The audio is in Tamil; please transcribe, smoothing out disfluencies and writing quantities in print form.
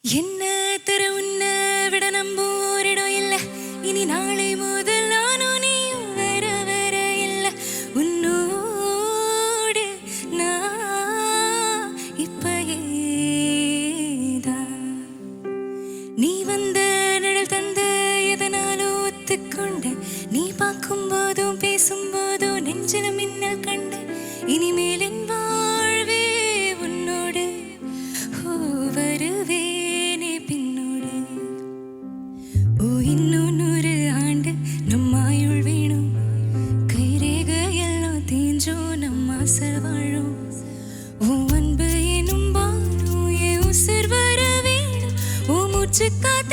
என்ன தர உன்னை விட நம்பூரிடம் இல்ல. இனி நாளை முதல் நானும் நீயும் வேற வேற இல்ல. உன்னோடு நான் இப்பதான் நீ வந்த நிழல் தந்த எதனாலும் ஒத்துக்கொண்ட. நீ பார்க்கும் போதும் பேசும் போதும் நெஞ்சில மின்னல் கண்ட. இனிமேல் என் வாழ்வே உன்னோடு வருவேனே பின்னோடு. ஓ இன்னும் 100 ஆண்டு நம் ஆயுள் வேணும். கைரேக எல்லாம் தேஞ்சோம் நம் ஆசை வாழும். ஓ அன்பு எனும் பாலும் என் உசிர் வர வேணும். ஓ மூச்சு காத்த